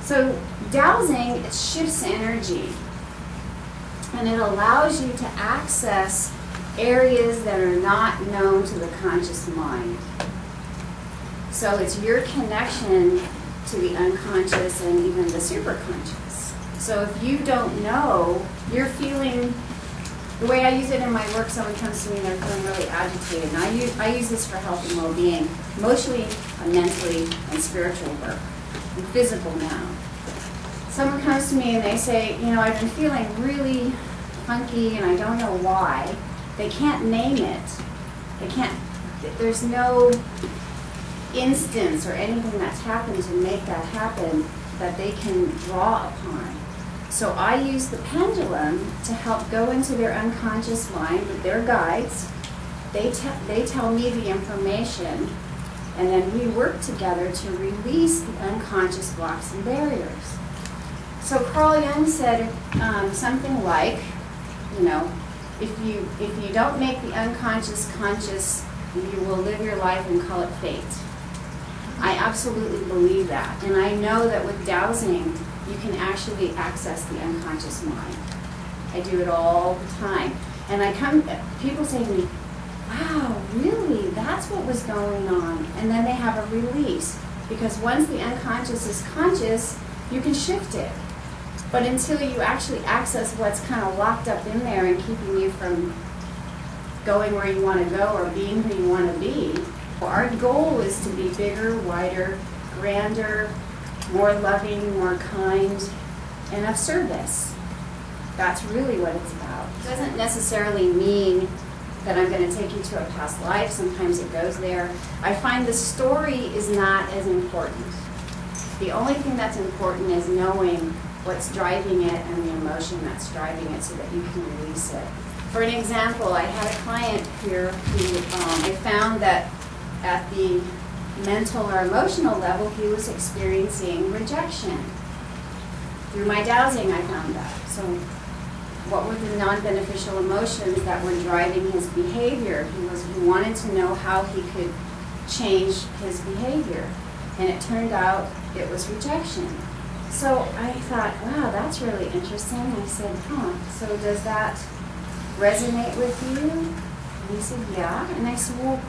So dowsing, it shifts energy, and it allows you to access areas that are not known to the conscious mind. So it's your connection to the unconscious and even the superconscious. So if you don't know, you're feeling, the way I use it in my work, someone comes to me and they're feeling really agitated. And I use this for health and well-being, emotionally, mentally, and spiritual work, and physical now. Someone comes to me and they say, you know, I've been feeling really funky and I don't know why. They can't name it. They can't, there's no instance or anything that's happened to make that happen that they can draw upon. So I use the pendulum to help go into their unconscious mind with their guides. They tell me the information, and then we work together to release the unconscious blocks and barriers. So Carl Jung said something like, you know, if you don't make the unconscious conscious, you will live your life and call it fate. I absolutely believe that, and I know that with dowsing, you can actually access the unconscious mind. I do it all the time, and people say to me, "Wow, really? That's what was going on?" And then they have a release, because once the unconscious is conscious, you can shift it. But until you actually access what's kind of locked up in there and keeping you from going where you want to go or being who you want to be, our goal is to be bigger, wider, grander, more loving, more kind, and of service. That's really what it's about. It doesn't necessarily mean that I'm going to take you to a past life. Sometimes it goes there. I find the story is not as important. The only thing that's important is knowing what's driving it and the emotion that's driving it so that you can release it. For an example, I had a client here who I found that at the mental or emotional level, he was experiencing rejection. Through my dowsing, I found that. So what were the non-beneficial emotions that were driving his behavior? He wanted to know how he could change his behavior. And it turned out it was rejection. So I thought, wow, that's really interesting. I said, so does that resonate with you? And he said, yeah. And I said, well,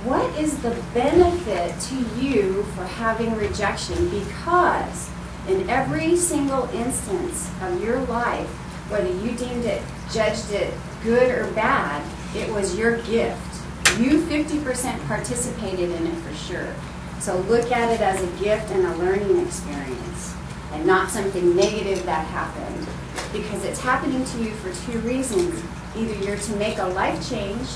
what is the benefit to you for having rejection? Because in every single instance of your life, whether you deemed it, judged it good or bad, it was your gift. You 50% participated in it for sure. So look at it as a gift and a learning experience, and not something negative that happened. Because it's happening to you for two reasons. Either you're to make a life change,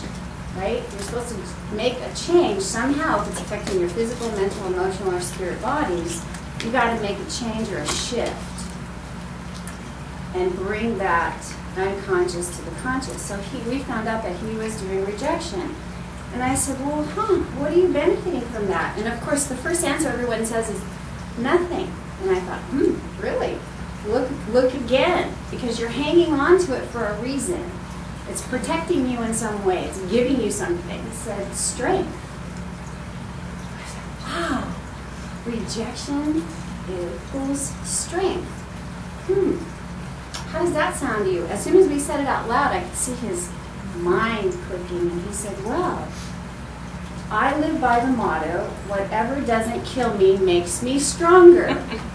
right? You're supposed to make a change somehow if it's affecting your physical, mental, emotional, or spirit bodies. You got to make a change or a shift and bring that unconscious to the conscious. So we found out that he was doing rejection. And I said, well, what are you benefiting from that? And of course, the first answer everyone says is nothing. And I thought, really? Look again, because you're hanging on to it for a reason. It's protecting you in some way. It's giving you something. It said strength. I said, wow, rejection equals strength. How does that sound to you? As soon as we said it out loud, I could see his mind clicking, and he said, well, I live by the motto, whatever doesn't kill me makes me stronger.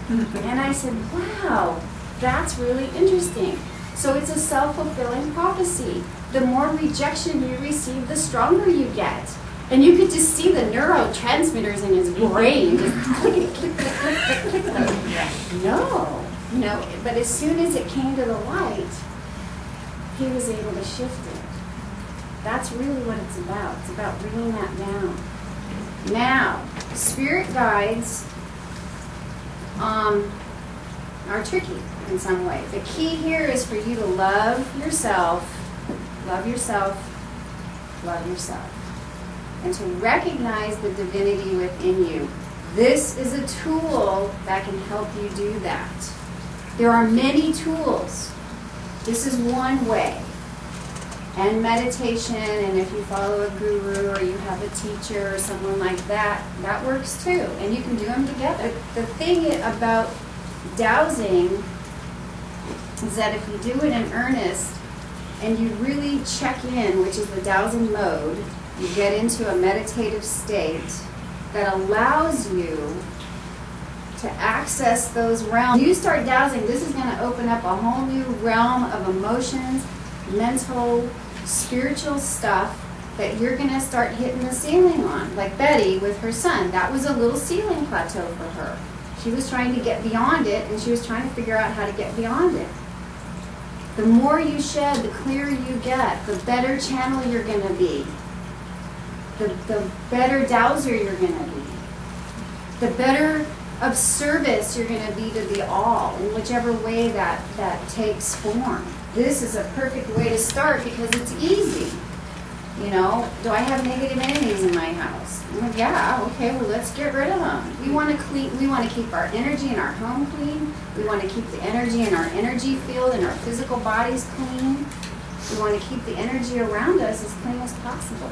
And I said, wow, that's really interesting. So it's a self-fulfilling prophecy. The more rejection you receive, the stronger you get. And you could just see the neurotransmitters in his brain just click, click, click, click, click, click. No, but as soon as it came to the light, he was able to shift it. That's really what it's about. It's about bringing that down. Now, spirit guides are tricky in some way. The key here is for you to love yourself, love yourself, love yourself, and to recognize the divinity within you This is a tool that can help you do that. There are many tools. This is one way. And meditation, and if you follow a guru or you have a teacher or someone like that, that works too. And you can do them together. The thing about dowsing is that if you do it in earnest and you really check in, which is the dowsing mode, you get into a meditative state that allows you to access those realms. When you start dowsing, this is going to open up a whole new realm of emotions, mental, spiritual stuff that you're going to start hitting the ceiling on. Like Betty with her son, that was a little ceiling plateau for her. She was trying to get beyond it, and she was trying to figure out how to get beyond it. The more you shed, the clearer you get, the better channel you're going to be. The better dowser you're going to be. The better of service you're going to be to the all, in whichever way that takes form. This is a perfect way to start because it's easy. You know, do I have negative enemies in my house? Well, yeah, okay, well, let's get rid of them. We want to keep our energy in our home clean. We want to keep the energy in our energy field and our physical bodies clean. We want to keep the energy around us as clean as possible.